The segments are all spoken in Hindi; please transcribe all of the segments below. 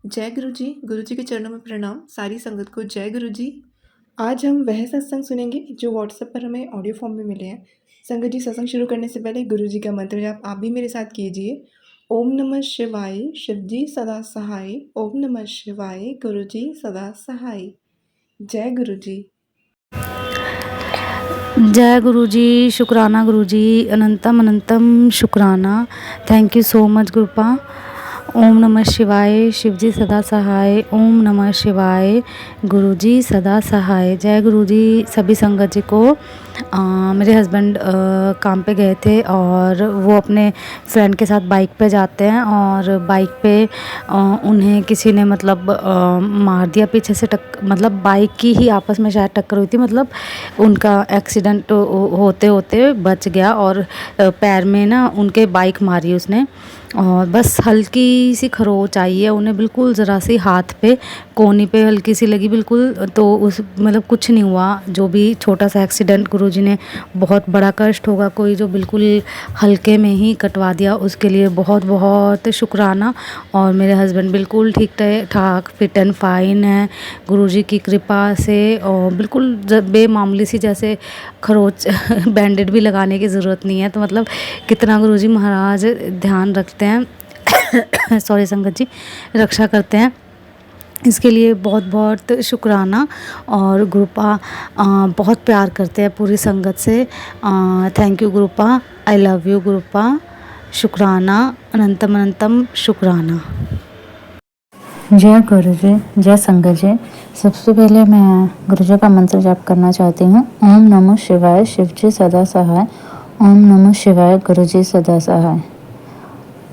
जय गुरु जी के चरणों में प्रणाम, सारी संगत को जय गुरु जी। आज हम वह सत्संग सुनेंगे जो व्हाट्सएप पर हमें ऑडियो फॉर्म में मिले हैं। संगत जी, सत्संग शुरू करने से पहले गुरु जी का मंत्र जाप आप भी मेरे साथ कीजिए। ओम नमः शिवाय, शिव जी सदा सहाय। ओम नमः शिवाय, गुरु जी सदा सहाय। जय गुरु जी। जय गुरु जी, शुक्राना गुरु जी, अनंतम अनंतम शुक्राना। Thank you so much गुरुपा। ओम नमः शिवाय, शिव जी सदा सहाय। ओम नमः शिवाय, गुरु जी सदा सहाय। जय गुरु जी। सभी संगत जी को मेरे हस्बैंड काम पे गए थे और वो अपने फ्रेंड के साथ बाइक पे जाते हैं और बाइक पे उन्हें किसी ने मतलब मार दिया पीछे से। मतलब बाइक की ही आपस में शायद टक्कर हुई थी। मतलब उनका एक्सीडेंट होते होते बच गया और पैर में ना उनके बाइक मारी उसने और बस हल्की सी खरोच आई है उन्हें, बिल्कुल ज़रा सी हाथ पे कोहनी पे हल्की सी लगी बिल्कुल। तो उस मतलब कुछ नहीं हुआ। जो भी छोटा सा एक्सीडेंट गुरुजी ने, बहुत बड़ा कष्ट होगा कोई जो बिल्कुल हल्के में ही कटवा दिया, उसके लिए बहुत बहुत शुक्राना। और मेरे हस्बैंड बिल्कुल ठीक ठाक फिट एंड फाइन है गुरुजी की कृपा से। और बिल्कुल बेमामूली सी जैसे खरोच बैंडेड भी लगाने की ज़रूरत नहीं है। तो मतलब कितना गुरुजी महाराज ध्यान रखते हैं सॉरी संगत जी, रक्षा करते हैं, इसके लिए बहुत बहुत शुक्राना। और गुरुपा बहुत प्यार करते हैं पूरी संगत से। Thank you Gurupa, I love you Gurupa, शुक्राना, अनंतम अनंतम शुक्राना। जय गुरु जी, जय संगत जी। सबसे पहले मैं गुरु जी का मंत्र जाप करना चाहती हूँ। ओम नमः शिवाय, शिव जी सदा सहाय। ओम नमः शिवाय, गुरु जी सदा सहाय।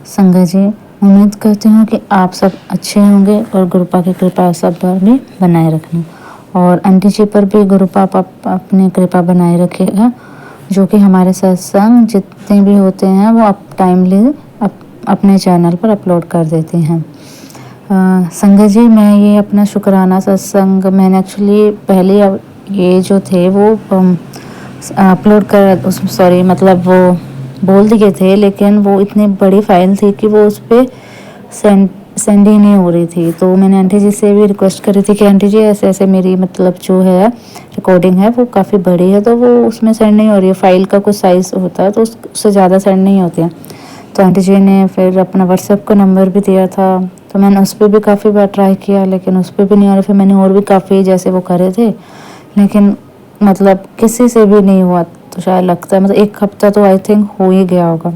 संगत जी, उम्मीद करती हूँ कि आप सब अच्छे होंगे और गुरुपा की कृपा सब पर भी बनाए रखना। और आंटी जी पर भी गुरुपा अपनी कृपा बनाए रखेगा, जो कि हमारे सत्संग जितने भी होते हैं वो आप टाइमली अपने चैनल पर अपलोड कर देते हैं। संगत जी, मैं ये अपना शुक्राना सत्संग मैंने एक्चुअली पहले ये जो थे वो अपलोड कर सॉरी मतलब वो बोल दिए थे, लेकिन वो इतनी बड़ी फाइल थी कि वो उस पर सेंड ही नहीं हो रही थी। तो मैंने आंटी जी से भी रिक्वेस्ट करी थी कि आंटी जी ऐसे ऐसे मेरी मतलब जो है रिकॉर्डिंग है वो काफ़ी बड़ी है, तो वो उसमें सेंड नहीं हो रही है। फाइल का कुछ साइज़ होता है तो उससे ज़्यादा सेंड नहीं होती है। तो आंटी जी ने फिर अपना व्हाट्सएप का नंबर भी दिया था, तो मैंने उस पर भी काफ़ी बार ट्राई किया, लेकिन उस पर भी नहीं आ रहा। फिर मैंने और भी काफ़ी जैसे वो करे थे, लेकिन मतलब किसी से भी नहीं हुआ। तो शायद लगता है मतलब 1 हफ्ता तो आई थिंक हो ही गया होगा।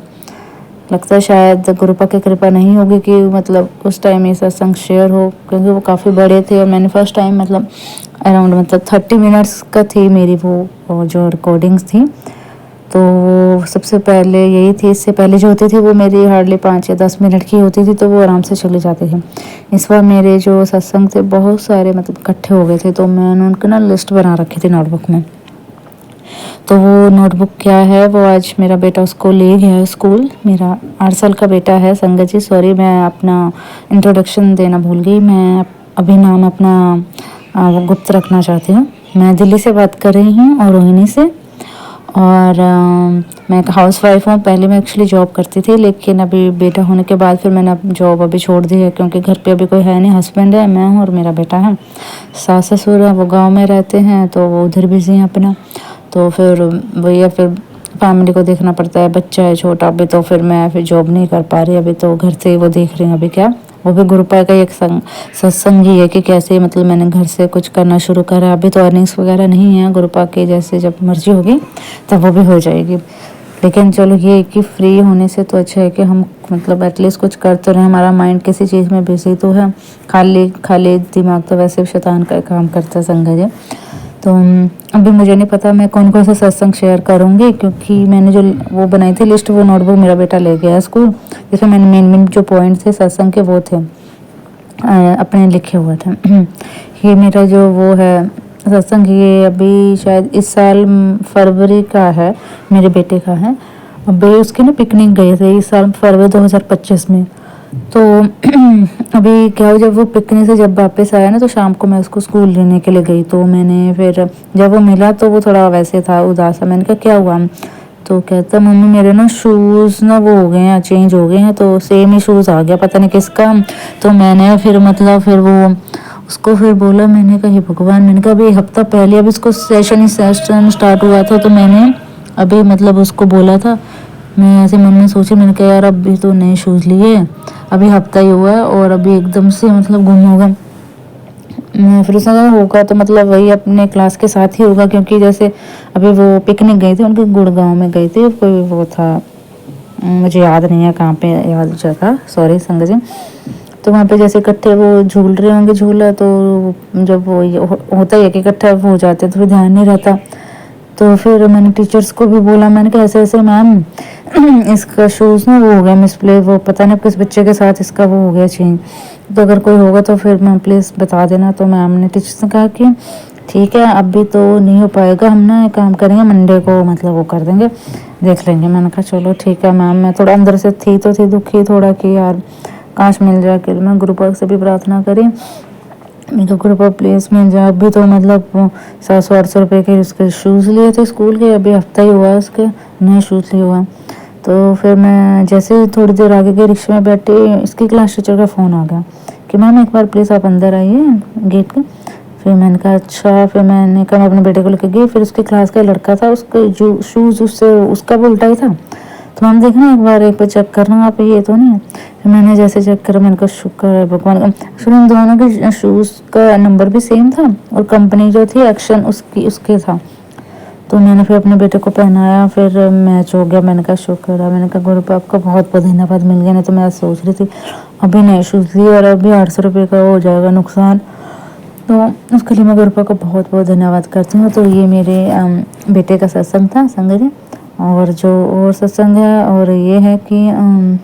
लगता है शायद गुरुपा की कृपा नहीं होगी कि मतलब उस टाइम ये सत्संग शेयर हो, क्योंकि वो काफ़ी बड़े थे और मैंने फर्स्ट टाइम मतलब अराउंड मतलब 30 मिनट्स का थी मेरी वो जो रिकॉर्डिंग्स थी। तो सबसे पहले यही थी। इससे पहले जो होती थी वो मेरी हार्डली 5 या 10 मिनट की होती थी, तो वो आराम से चले जाते थे। इस बार मेरे जो सत्संग थे बहुत सारे मतलब इकट्ठे हो गए थे, तो मैंने उनकी ना लिस्ट बना रखी थी नोटबुक में। तो वो नोटबुक क्या है, वो आज मेरा बेटा उसको ले गया है स्कूल। मेरा 8 साल का बेटा है। संगत जी सॉरी, मैं अपना इंट्रोडक्शन देना भूल गई। मैं अभी नाम अपना गुप्त रखना चाहती हूँ। मैं दिल्ली से बात कर रही हूँ और रोहिणी से। और मैं एक हाउस वाइफ हूँ। पहले मैं एक्चुअली जॉब करती थी, लेकिन अभी बेटा होने के बाद फिर मैंने जॉब अभी छोड़ दी है, क्योंकि घर पे अभी कोई है नहीं। हस्बैंड है, मैं हूँ और मेरा बेटा है। सास ससुर है, वो गांव में रहते हैं, तो वो उधर बिजी हैं अपना। तो फिर भैया फिर फैमिली को देखना पड़ता है, बच्चा है छोटा अभी, तो फिर मैं फिर जॉब नहीं कर पा रही अभी। तो घर से ही वो देख रही हूँ अभी क्या, वो भी गुरुपा का एक सत्संग ही है कि कैसे मतलब मैंने घर से कुछ करना शुरू करा। अभी तो अर्निंग्स वगैरह नहीं है गुरुपा के, जैसे जब मर्जी होगी तब वो भी हो जाएगी। लेकिन चलो ये कि फ्री होने से तो अच्छा है कि हम मतलब एटलीस्ट कुछ कर तो रहे। हमारा माइंड किसी चीज़ में बिजी तो है, खाली खाली दिमाग तो वैसे भी शैतान का काम करता है संगत जी। तो अभी मुझे नहीं पता मैं कौन कौन सा सत्संग शेयर करूँगी, क्योंकि मैंने जो वो बनाई थी लिस्ट, वो नोटबुक मेरा बेटा ले गया स्कूल, जिसमें मैंने मेन मेन जो पॉइंट थे सत्संग के वो थे अपने लिखे हुए थे। ये मेरा जो वो है सत्संग, ये अभी शायद इस साल फरवरी का है, मेरे बेटे का है। अभी उसके ना पिकनिक गए थे इस साल फरवरी 2025 में। तो अभी क्या हुआ, जब वो पिकनिक से जब वापस आया ना, तो शाम को मैं उसको स्कूल लेने के लिए गई। तो मैंने फिर जब वो मिला तो वो थोड़ा वैसे था, उदास था। मैंने कहा क्या हुआ, तो कहता मम्मी मेरे ना शूज़ ना वो हो गए हैं, चेंज हो गए हैं, तो सेम ही शूज़ आ गया पता नहीं किसका। तो मैंने फिर मतलब फिर वो उसको फिर बोला, मैंने कहा हे भगवान, मैंने कहा अभी हफ्ता पहले अभी इसको सेशन स्टार्ट हुआ था, तो मैंने अभी मतलब उसको बोला था, मैं ऐसे मन में सोची, मैंने कहा यार अभी तो नए शूज़ लिए, अभी हफ्ता ही हुआ है और अभी एकदम से मतलब गुम होगा। फिर उसने कहा होगा तो मतलब वही अपने क्लास के साथ ही होगा, क्योंकि जैसे अभी वो पिकनिक गए थे, उनके गुड़गांव में गए थे, कोई वो था, मुझे याद नहीं है कहाँ पे, याद जगह, सॉरी संगत जी। तो वहाँ पे जैसे इकट्ठे वो झूल रहे होंगे झूला, तो जब वो होता ही है कि इकट्ठा हो जाते हैं तो फिर ध्यान नहीं रहता। तो फिर मैंने टीचर्स को भी बोला, मैंने कहा ऐसे ऐसे मैम इसका शूज़ ना वो हो गया मिसप्ले, वो पता नहीं किस बच्चे के साथ इसका वो हो गया चेंज, तो अगर कोई होगा तो फिर मैम प्लीज़ बता देना। तो मैम ने टीचर्स ने कहा कि ठीक है अभी तो नहीं हो पाएगा, हम ना एक काम करेंगे मंडे को मतलब वो कर देंगे, देख लेंगे। मैंने कहा चलो ठीक है मैम। मैं थोड़ा अंदर से थी दुखी थोड़ा कि यार काश मिल जाए, कि मैं गुरुपाक से भी प्रार्थना करी, मेरे को गुरुपाक प्लीज़ मिल जाए। अभी तो मतलब 700-800 रुपये के उसके शूज़ लिए थे स्कूल के, अभी हफ्ता ही हुआ है उसके नए शूज़ लिए हुआ। तो फिर मैं जैसे थोड़ी देर आगे गई, रिक्शे में बैठी, इसकी क्लास टीचर का फ़ोन आ गया कि मैम एक बार प्लीज़ आप अंदर आइए गेट के। फिर मैंने कहा अच्छा। फिर मैंने कहा मैं अपने बेटे को लेकर गई, फिर उसकी क्लास का लड़का था, उसके जो शूज़ उससे उसका भी उल्टा ही था। तो मैम देखना एक बार एक बार चेक करना आप, ये तो नहीं है। फिर मैंने जैसे चेक करा, मैंने कहा शुक्र है भगवान। फिर उन दोनों के शूज़ का नंबर भी सेम था और कंपनी जो थी एक्शन उसके था। तो मैंने फिर अपने बेटे को पहनाया, फिर मैच हो गया। मैंने कहा शुक्र है, मैंने कहा गुरु पाप का बहुत बहुत धन्यवाद मिल गया, नहीं तो मैं सोच रही थी अभी नए शूज़ लिए और अभी 800 रुपये का हो जाएगा नुकसान। तो उसके लिए मैं गुरु पाप का बहुत बहुत धन्यवाद करती हूँ। तो ये मेरे बेटे का सत्संग था संगत जी। और जो और सत्संग है और ये है कि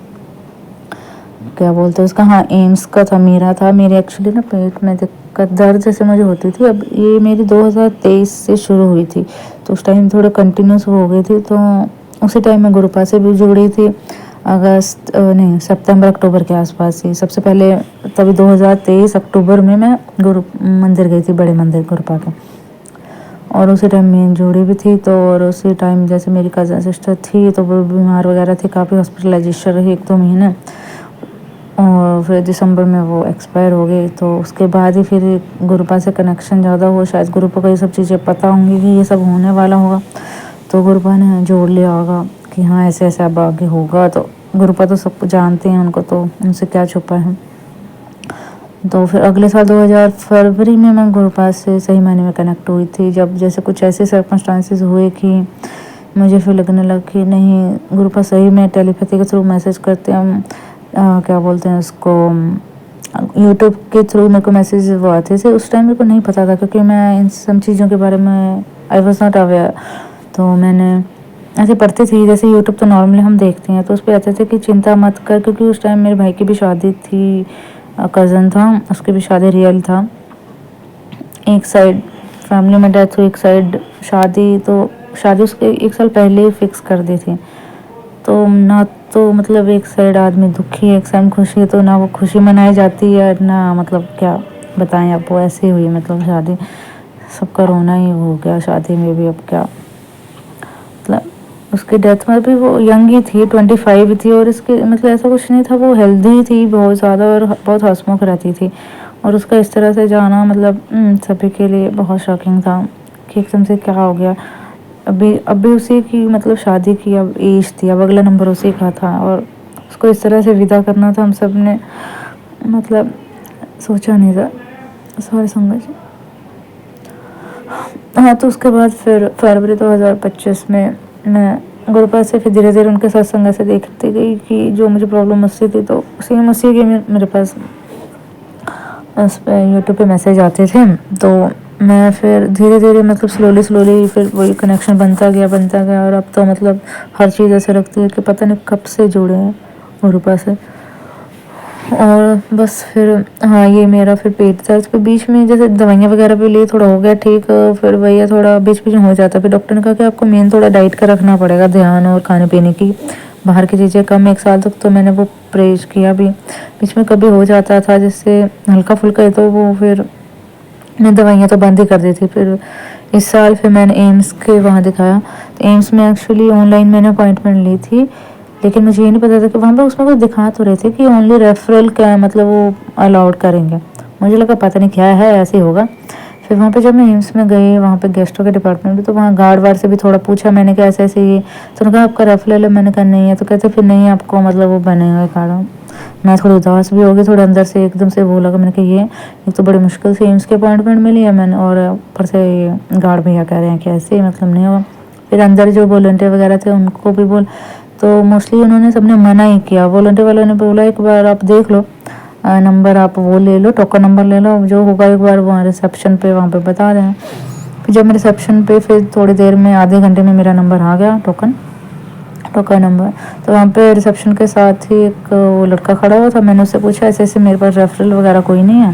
क्या बोलते हैं उसका, हाँ एम्स का था, मेरे एक्चुअली ना पेट में दिक्कत दर्द जैसे मुझे होती थी। अब ये मेरी 2023 से शुरू हुई थी, तो उस टाइम थोड़ा कंटिन्यूस हो गई थी। तो उसी टाइम मैं गुरुपा से भी जुड़ी थी, सितंबर अक्टूबर के आसपास ही। सबसे पहले तभी 2023 अक्टूबर में मैं गुरु मंदिर गई थी, बड़े मंदिर गुरुपा के, और उसी टाइम मैं जुड़ी भी थी। तो और उसी टाइम जैसे मेरी कज़न सिस्टर थी तो वो बीमार वगैरह थी, काफ़ी हॉस्पिटलाइजेशन रही 1-2 महीने, और फिर दिसंबर में वो एक्सपायर हो गई। तो उसके बाद ही फिर गुरुपा से कनेक्शन ज़्यादा हुआ, शायद गुरुपा को ये सब चीज़ें पता होंगी कि ये सब होने वाला होगा, तो गुरुपा ने जोड़ लिया होगा कि हाँ ऐसे ऐसे अब आगे होगा। तो गुरुपा तो सब जानते हैं, उनको तो उनसे क्या छुपा है। तो फिर अगले साल 2000 फरवरी में मैं गुरुपा से सही मायने में कनेक्ट हुई थी, जब जैसे कुछ ऐसे सर्कमस्टांसेस हुए कि मुझे फिर लगने लगा कि नहीं गुरुपा सही में टेलीपैथी के थ्रू मैसेज करते हैं। क्या बोलते हैं उसको, यूट्यूब के थ्रू मेरे को मैसेज वो आते थे। उस टाइम मेरे को नहीं पता था, क्योंकि मैं इन सब चीज़ों के बारे में आई वॉज नॉट अवेयर। तो मैंने ऐसे पढ़ती थी, जैसे यूट्यूब तो नॉर्मली हम देखते हैं, तो उस पर आते थे कि चिंता मत कर, क्योंकि उस टाइम मेरे भाई की भी शादी थी, कज़न था उसकी भी शादी रियल था, एक साइड फैमिली में डेथ हुई, एक साइड शादी। तो शादी उसके 1 साल पहले ही फिक्स कर दी थी। तो ना तो मतलब एक साइड आदमी दुखी है, एक साइड खुशी है, तो ना वो खुशी मनाई जाती है ना, मतलब क्या बताएं अब, वो ऐसे हुई मतलब शादी, सबका रोना ही हो गया शादी में भी। अब क्या मतलब उसकी डेथ में भी वो यंग ही थी, 25 थी, और इसके मतलब ऐसा कुछ नहीं था, वो हेल्दी थी बहुत ज़्यादा और बहुत हंसमुख रहती थी। और उसका इस तरह से जाना मतलब सभी के लिए बहुत शॉकिंग था कि एकदम से क्या हो गया। अभी उसी की मतलब शादी की अब एज थी, अब अगला नंबर उसी का था, और उसको इस तरह से विदा करना था, हम सब ने मतलब सोचा नहीं था। सॉरी संगत जी। हाँ, तो उसके बाद फिर फरवरी 2025 में मैं गुरुपा से फिर धीरे धीरे उनके सत्संग से देखती गई कि जो मुझे प्रॉब्लम मुझसे थी, तो उसी के मेरे पास उस पर यूट्यूब पे मैसेज आते थे। तो मैं फिर धीरे धीरे मतलब स्लोली फिर वही कनेक्शन बनता गया, और अब तो मतलब हर चीज़ ऐसे लगती है कि पता नहीं कब से जुड़े हैं गुरुपा से। और बस फिर हाँ, ये मेरा फिर पेट दर्द के बीच में जैसे दवाइयाँ वगैरह भी ली, थोड़ा हो गया ठीक, फिर भैया थोड़ा बीच में हो जाता। फिर डॉक्टर ने कहा कि आपको मेन थोड़ा डाइट का रखना पड़ेगा ध्यान, और खाने पीने की बाहर की चीज़ें कम। 1 साल तक तो मैंने वो परहेज किया भी, बीच में कभी हो जाता था जिससे हल्का फुल्का है, तो वो फिर मैंने दवाइयाँ तो बंद ही कर दी थी। फिर इस साल फिर मैंने एम्स के वहाँ दिखाया। तो एम्स में एक्चुअली ऑनलाइन मैंने अपॉइंटमेंट ली थी, लेकिन मुझे ये नहीं पता था कि वहाँ पे उसमें कुछ दिखा तो रहे थे कि ओनली रेफरल का मतलब वो अलाउड करेंगे। मुझे लगा पता नहीं क्या है, ऐसे ही होगा। फिर वहाँ पे जब मैं एम्स में गई, वहाँ पे गेस्टों के डिपार्टमेंट में, तो वहाँ गार्ड वार्ड से भी थोड़ा पूछा मैंने कि ऐसे ऐसे ये, तो उन्होंने कहा आपका रेफरल है। मैंने कहा नहीं है। तो कहते फिर नहीं आपको मतलब वो बने हुए कार्ड। मैं थोड़ी उदास भी हो गई, थोड़ा अंदर से एकदम से वो लगा। मैंने कहा ये एक तो बड़ी मुश्किल से एम्स की अपॉइंटमेंट मिली है मैंने, और ऊपर से गार्ड भैया कह रहे हैं कि ऐसे मतलब नहीं होगा। फिर अंदर जो वॉलंटियर वगैरह थे उनको भी बोल, तो मोस्टली उन्होंने सबने मना ही किया। वॉलंटियर वालों ने बोला एक बार आप देख लो, नंबर आप वो ले लो, टोकन नंबर ले लो, जो होगा एक बार वहाँ रिसेप्शन पे वहाँ पे बता दें। फिर जब मैं रिसेप्शन पे, फिर थोड़ी देर में, आधे घंटे में मेरा नंबर आ गया, टोकन नंबर। तो वहाँ पे रिसेप्शन के साथ ही एक वो लड़का खड़ा हुआ था। मैंने उससे पूछा ऐसे ऐसे मेरे पास रेफरल वगैरह कोई नहीं है,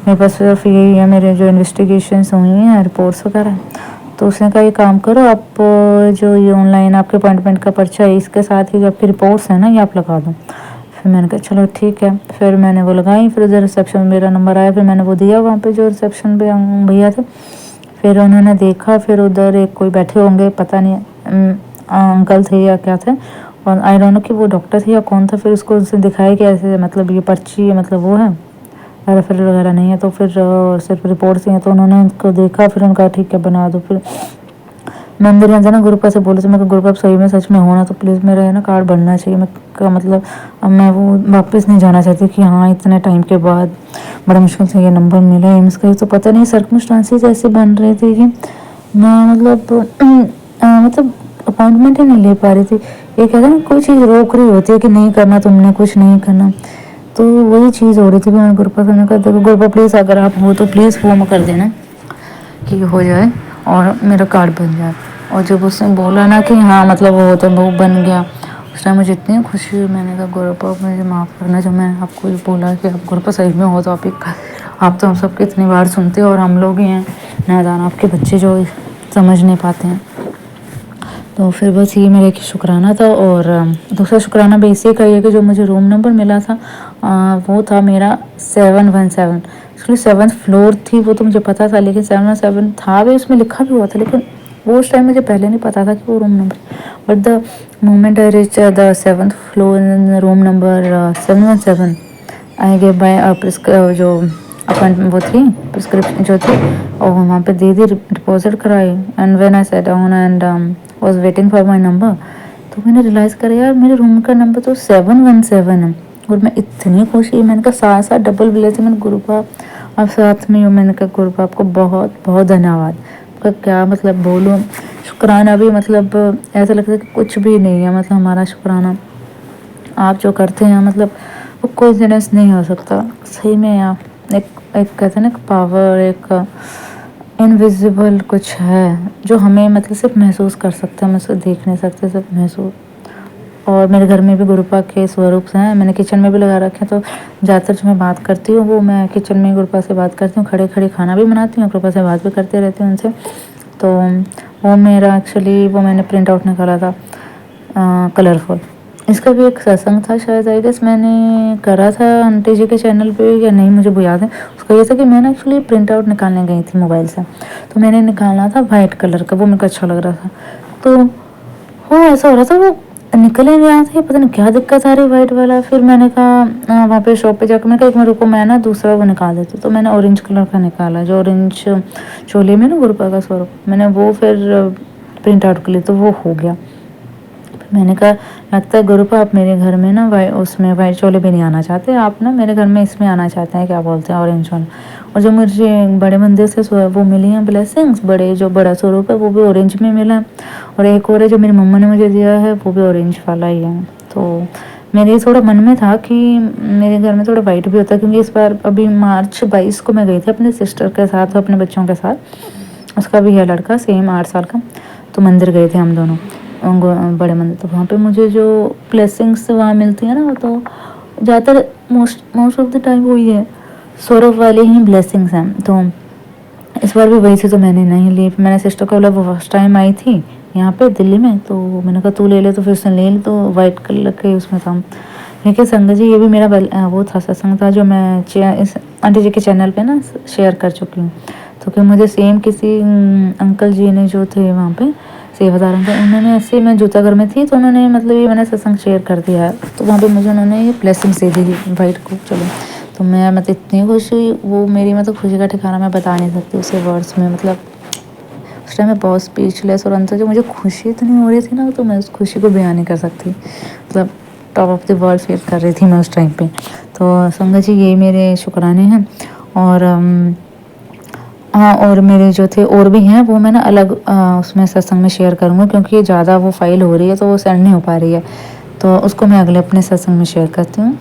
मेरे पास सिर्फ यही है, मेरे जो इन्वेस्टिगेशंस हुई हैं, रिपोर्ट्स वगैरह। तो उसने कहा ये काम करो आप, जो ये ऑनलाइन आपके अपॉइंटमेंट का पर्चा है इसके साथ ही जो आपकी रिपोर्ट्स हैं ना, ये आप लगा दो। फिर मैंने कहा चलो ठीक है। फिर मैंने वो लगाई। फिर उधर रिसेप्शन में मेरा नंबर आया। फिर मैंने वो दिया वहाँ पे जो रिसेप्शन पे भैया थे। फिर उन्होंने देखा। फिर उधर एक कोई बैठे होंगे, पता नहीं अंकल थे या क्या थे, और आई डोंट नो कि वो डॉक्टर थे या कौन था। फिर उसको उसने दिखाया कि ऐसे मतलब ये पर्ची मतलब वो है, रेफरल वगैरह नहीं है, तो फिर सिर्फ रिपोर्ट्स ही हैं। तो उन्होंने उनको देखा। फिर उनका ठीक है बना दो। फिर मैं अंदर यहाँ ना गुरुपा से बोले, तो मैं गुरुपा आप सही में सच में होना तो प्लीज़ मेरा है ना कार्ड बनना चाहिए। मैं का मतलब अब मैं वो वापस नहीं जाना चाहती कि हाँ इतने टाइम के बाद बड़ा मुश्किल से ये नंबर मिला एम्स का। तो पता नहीं सर्कमस्टांसेस ऐसे बन रहे थे कि मैं मतलब अपॉइंटमेंट ही नहीं ले पा रही थी। ये कहते हैं ना कोई चीज़ रोक रही होती है कि नहीं करना, तुमने कुछ नहीं करना, तो वही चीज़ हो रही थी। मैं गुरुपा से कर देखो गुरुपा प्लीज़ अगर आप हो तो प्लीज़ फॉर्म कर देना कि हो जाए और मेरा कार्ड बन जाए। और जब उसने बोला ना कि हाँ मतलब वो तो वो बन गया, उस टाइम मुझे इतनी खुशी हुई। मैंने कहा गुरुपा मुझे माफ़ करना जो मैं आपको ये बोला कि आप गुरुपा सही में हो तो आप तो हम सबकी इतनी बार सुनते हो और हम लोग ही हैं नादान, आपके बच्चे जो समझ नहीं पाते हैं। तो फिर बस ये मेरा एक शुक्राना था। और दूसरा शुक्राना भी इसी का ये कि जो मुझे रूम नंबर मिला था वो था मेरा 717। एक्चुअली 7th फ्लोर थी वो तो मुझे पता था, लेकिन 717 था भी, उसमें लिखा भी हुआ था, लेकिन वो उस टाइम मुझे पहले नहीं पता था कि वो room number. But the moment I reach the 7th floor in room number 717 I gave by जो अपॉइंटमेंट वो थी प्रिस्क्रिप्शन जो थी, और वहाँ पे दे दी, डिपॉजिट कराई। And when I sat down and was waiting for my number, तो मैंने रियलाइज़ करा यार मेरे रूम का नंबर तो 717 है। और मैं इतनी खुश हुई, मैंने कहा साथ साथ डबल बिले थे। मैंने गुरुपा आप साथ में हो। मैंने कहा गुरुपा आपको बहुत बहुत धन्यवाद। आपका क्या मतलब बोलूँ, शुक्राना भी मतलब ऐसा लगता है कि कुछ भी नहीं है। मतलब हमारा शुक्राना आप जो करते हैं मतलब वो कोइंसिडेंस नहीं हो सकता। सही में आप एक कहते हैं ना एक पावर, एक इनविजिबल कुछ है जो हमें मतलब सिर्फ महसूस कर सकते हैं, हम उसको देख नहीं सकते, सिर्फ महसूस। और मेरे घर में भी गुरुपा के स्वरूप हैं, मैंने किचन में भी लगा रखे हैं। तो ज़्यादातर जो मैं बात करती हूँ वो मैं किचन में गुरुपा से बात करती हूँ, खड़े खड़े खाना भी बनाती हूँ, गुरुपा से बात भी करते रहती हूँ उनसे। तो वो मेरा एक्चुअली वो मैंने प्रिंट आउट निकाला था कलरफुल। इसका भी एक सत्संग था शायद, आई गेस मैंने करा था आंटी जी के चैनल पे या नहीं मुझे वो याद है। उसका ये था कि मैं ना एक्चुअली प्रिंट आउट निकालने गई थी मोबाइल से, तो मैंने निकालना था वाइट कलर का, वो मेरे को अच्छा लग रहा था। तो वो ऐसा हो रहा था वो निकल ही गया था, पता नहीं क्या दिक्कत आ रही वाइट वाला। फिर मैंने कहा वहाँ पे शॉप पे जाकर मैंने कहा एक मिनट रुको मैं ना दूसरा वो निकाल देती। तो मैंने ऑरेंज कलर का निकाला, जो ऑरेंज चोले में ना गुरुपा का स्वरूप, मैंने वो फिर प्रिंट आउट कर लिया, तो वो हो गया। मैंने कहा लगता है गुरुपा आप मेरे घर में ना उसमें वाइट चोले भी नहीं आना चाहते, आप ना मेरे घर में इसमें आना चाहते हैं, क्या बोलते हैं ऑरेंज वाला। और जो मुझे बड़े मंदिर से वो मिली हैं ब्लेसिंग्स, बड़े जो बड़ा स्वरूप है वो भी ऑरेंज में मिला है, और एक और है जो मेरी मम्मा ने मुझे दिया है वो भी ऑरेंज वाला ही है। तो मेरे थोड़ा मन में था कि मेरे घर में थोड़ा वाइट भी होता, क्योंकि इस बार अभी मार्च 22 को मैं गई थी अपने सिस्टर के साथ, अपने बच्चों के साथ, उसका भी है लड़का सेम 8 साल का। तो मंदिर गए थे हम दोनों बड़े मंदिर। तो वहाँ पे मुझे जो ब्लेसिंग्स वहाँ मिलती है ना, वो तो ज़्यादातर मोस्ट ऑफ द टाइम वही है, स्वरूप वाले ही ब्लेसिंग्स हैं। तो इस बार भी वही थी, तो मैंने नहीं ली। मैंने सिस्टर को बोला, वो फर्स्ट टाइम आई थी यहाँ पे दिल्ली में, तो मैंने कहा तू ले ले, तो फिर उसने ले ली, तो वाइट कलर के उसमें था। देखिए संगत जी, ये भी मेरा वो था सत्संग था जो मैं इस आंटी जी के चैनल पे ना शेयर कर चुकी हूँ। तो कि मुझे सेम किसी अंकल जी ने जो थे वहाँ पे सेवादार अंकल, उन्होंने ऐसे ही, मैं जूता घर में थी तो उन्होंने मतलब ये मैंने सत्संग शेयर कर दिया है, तो वहाँ पे मुझे उन्होंने ये ब्लेसिंग्स दे दी इनवाइट को। चलो, तो मैं मतलब इतनी खुश हुई, वो मेरी मतलब खुशी का ठिकाना मैं बता नहीं सकती उसे वर्ड्स में। मतलब उस टाइम मैं बहुत स्पीचलेस और अंदर जो मुझे खुशी इतनी हो रही थी ना, तो मैं उस खुशी को बयान नहीं कर सकती। मतलब top of the world feel कर रही थी मैं उस टाइम पे। तो संगत जी ये मेरे शुक्राने हैं। और हाँ, और मेरे जो थे और भी हैं, वो मैं ना अलग उसमें सत्संग में शेयर करूँगी, क्योंकि ज़्यादा वो फाइल हो रही है तो वो सेंड नहीं हो पा रही है, तो उसको मैं अगले अपने सत्संग में शेयर करती हूँ।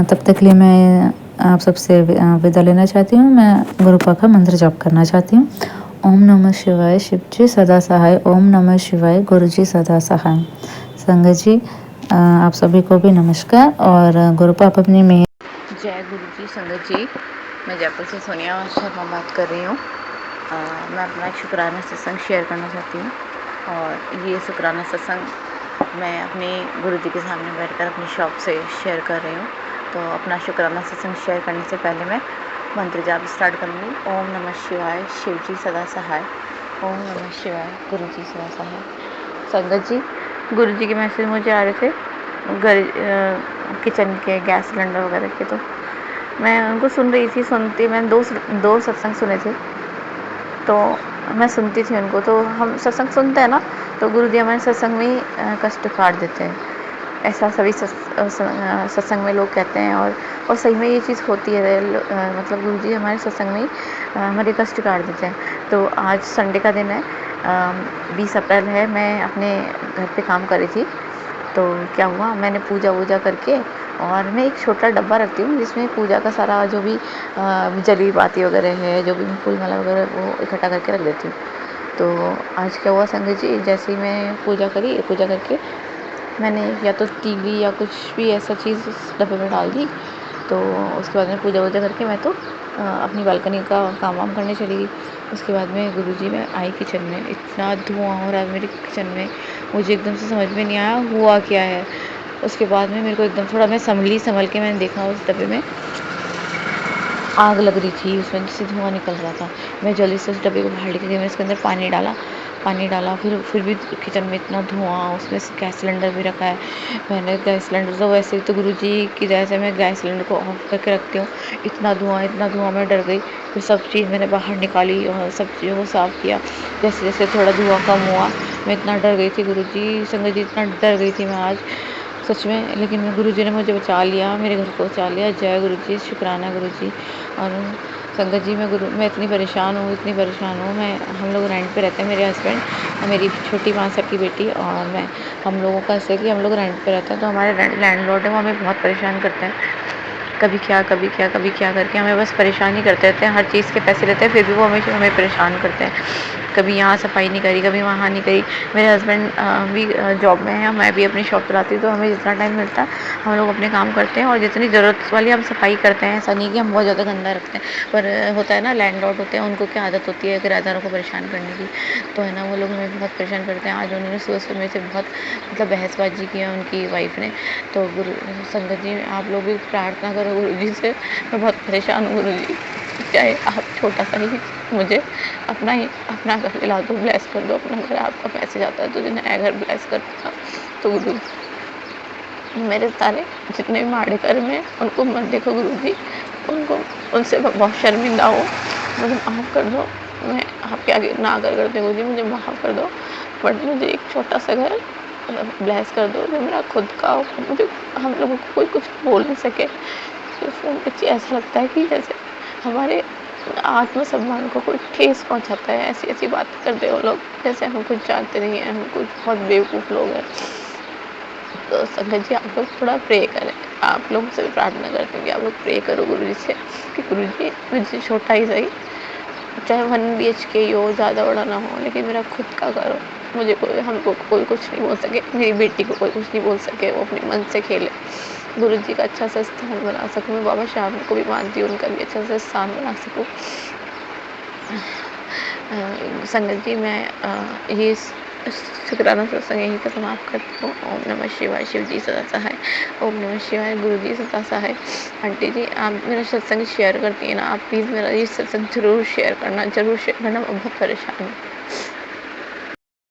तब तक के लिए मैं आप सबसे विदा लेना चाहती हूँ। मैं गुरुपा का मंत्र जाप करना चाहती हूँ। ओम नमः शिवाय, शिव जी सदा सहाय। ओम नमः शिवाय, गुरु जी सदा सहाय। संगत जी आप सभी को भी नमस्कार। और गुरुपा आप अपनी में जय गुरु जी। संगत जी, मैं जयपुर से सोनिया शर्मा बात कर रही हूँ। मैं अपना एक शुक्राना सत्संग शेयर करना चाहती हूँ, और ये शुक्राना सत्संग मैं अपने गुरु जी के सामने बैठकर अपनी शॉप से शेयर कर रही हूँ। तो अपना शुक्राना सत्संग शेयर करने से पहले मैं मंत्र जाप स्टार्ट करूँगी। ओम नमः शिवाय, शिव जी सदा सहाय। ओम नमः शिवाय, गुरु जी सदा सहाय। संगत जी, गुरु जी के मैसेज मुझे आ रहे थे घर किचन के, गैस सिलेंडर वगैरह के, तो मैं उनको सुन रही थी। मैंने दो सत्संग सुने थे, तो मैं सुनती थी उनको। तो हम सत्संग सुनते हैं ना, तो गुरु जी हमारे सत्संग में ही कष्ट काट देते हैं, ऐसा सभी सत्संग में लोग कहते हैं। और सही में ये चीज़ होती है। मतलब गुरु जी हमारे सत्संग में ही हमारे कष्ट काट देते हैं। तो आज संडे का दिन है, 20 अप्रैल है। मैं अपने घर पे काम कर रही थी, तो क्या हुआ, मैंने पूजा वूजा करके, और मैं एक छोटा डब्बा रखती हूँ जिसमें पूजा का सारा जो भी जली बाती वगैरह है, जो भी फूल माला वगैरह, वो इकट्ठा करके रख देती हूँ। तो आज क्या हुआ संगत जी, जैसे ही मैं पूजा करके मैंने या तो टीवी या कुछ भी ऐसा चीज़ उस डब्बे में डाल दी। तो उसके बाद में पूजा वूजा करके मैं तो अपनी बालकनी का काम वाम करने चली गई। उसके बाद में गुरुजी में आई किचन में, इतना धुआं हो रहा है मेरे किचन में, मुझे एकदम से समझ में नहीं आया हुआ क्या है। उसके बाद में मेरे को एकदम थोड़ा, मैं संभल के मैंने देखा, उस डब्बे में आग लग रही थी, उसमें से धुआं निकल रहा था। मैं जल्दी से उस डब्बे को बाहर लेके गई, मैंने उसके अंदर पानी डाला, फिर भी किचन में इतना धुआं, उसमें से गैस सिलेंडर भी रखा है। मैंने गैस सिलेंडर, तो वैसे ही तो गुरुजी की दया से मैं गैस सिलेंडर को ऑफ करके रखती हूँ। इतना धुआं, मैं डर गई। फिर सब चीज़ मैंने बाहर निकाली और सब चीज़ों को साफ़ किया। जैसे जैसे थोड़ा धुआं कम हुआ, मैं इतना डर गई थी गुरुजी, संगत जी, इतना डर गई थी मैं आज सच में। लेकिन गुरुजी ने मुझे बचा लिया, मेरे घर को बचा लिया। जय गुरुजी, शुक्राना गुरुजी। और संगत जी, मैं इतनी परेशान हूँ। हम लोग रेंट पे रहते हैं, मेरे हस्बैंड और मेरी छोटी 5 साल की बेटी और मैं। हम लोगों का ऐसे कि हम लोग रेंट पे रहते हैं, तो हमारे लैंडलॉर्ड है, वो हमें बहुत परेशान करते हैं। कभी क्या करके हमें बस परेशान ही करते रहते हैं। हर चीज़ के पैसे लेते हैं, फिर भी वो हमें परेशान करते हैं। कभी यहाँ सफाई नहीं करी, कभी वहाँ नहीं करी। मेरे हस्बैंड भी जॉब में है, मैं भी अपनी शॉप चलाती हूँ, तो हमें जितना टाइम मिलता है हम लोग अपने काम करते हैं, और जितनी ज़रूरत वाली हम सफाई करते हैं। ऐसा नहीं कि हम बहुत ज़्यादा गंदा रखते हैं, पर होता है ना, लैंडलॉर्ड होते हैं, उनको क्या आदत होती है किराएदारों को परेशान करने की, तो है ना, वो लोग हमें बहुत परेशान करते हैं। आज उन्होंने सुबह मेरे से बहुत मतलब बहसबाजी की है उनकी वाइफ ने। तो गुरु संगत जी, आप लोग भी प्रार्थना करो गुरु जी से। मैं बहुत परेशान हूँ गुरु जी, चाहे आप छोटा सा ही मुझे अपना घर दिला दो, ब्लेस कर दो अपना घर। आपका मैसेज आता है तुझे नया घर ब्लेस कर दूँगा। तो गुरु, मेरे सारे जितने भी माड़े कर्म हैं उनको मत देखो गुरु जी, उनसे मैं बहुत शर्मिंदा हूँ, मुझे माफ़ कर दो। मैं आपके आगे ना करते गुरु जी, मुझे माफ़ कर दो। बट मुझे एक छोटा सा घर ब्लेस कर दो जो मेरा खुद का हो। मुझे हम लोगों को कोई कुछ बोल नहीं सके। सिर्फ मुझे ऐसा लगता है कि जैसे हमारे आत्मसम्मान को कोई ठेस पहुंचाता है। ऐसी बातें करते हैं वो लोग, जैसे हम कुछ जानते नहीं हैं, हम कुछ बहुत बेवकूफ़ लोग हैं। तो संगत जी, आप लोग थोड़ा प्रे करें। आप लोग से प्रार्थना करते हैं कि आप लोग प्रे करो गुरु जी से कि गुरु जी मुझे छोटा ही सही, चाहे 1 BHK ही हो, ज़्यादा बड़ा ना हो, लेकिन मेरा खुद का घर हो। मुझे हमको कोई कुछ नहीं बोल सके, मेरी बेटी को कोई कुछ नहीं बोल सके, वो अपने मन से खेले। गुरु जी का अच्छा सा स्थान बना सकूँ। मैं बाबा श्याम को भी मानती हूँ, उनका भी अच्छा सा स्थान बना सकूँ। संगत जी, मैं ये शुक्राना सत्संग यहीं पर समाप्त करती हूँ। ओम नमः शिवाय, शिव जी सदा सहाय। ओम नमः शिवाय, गुरु जी सदा सहाय। आंटी जी, आप मेरा सत्संग शेयर करती हैं ना, आप प्लीज़ मेरा ये सत्संग ज़रूर शेयर करना, मैं बहुत परेशान हूँ।